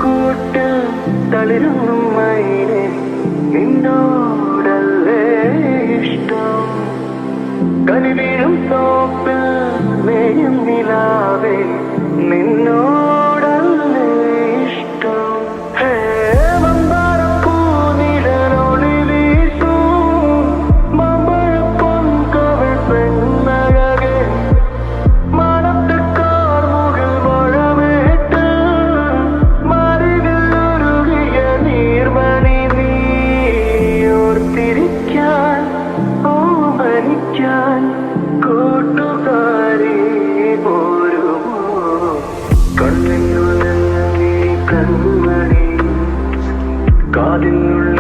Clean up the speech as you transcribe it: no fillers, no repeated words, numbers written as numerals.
കൂട്ട് തളിരുന്നു മൈനെ നിന്നോടല്ലേ ഇഷ്ടം കനിവീഴും തോപ്പിൽ മേയും നിലാവേ നിന്നോടല്ലേ ഇഷ്ടം ഹേ മന്ദാരപ്പൂ നിഴലൊളി വീശും മാമ്പഴപ്പൊൻകവൾ പെണ്ണഴകേ മാനത്തെ കാർമുകിൽ മഴമേറ്റ് മരുവിൽ ഉരുകിയ നീർമണി നീ ഓർത്തിരിക്കാൻ ഓമനിക്കാൻ കൂട്ടുകാരി പോരുമോ കണ്ണിനുള്ളിൽ നീ കൺമണി കാതിനുള്ളിൽ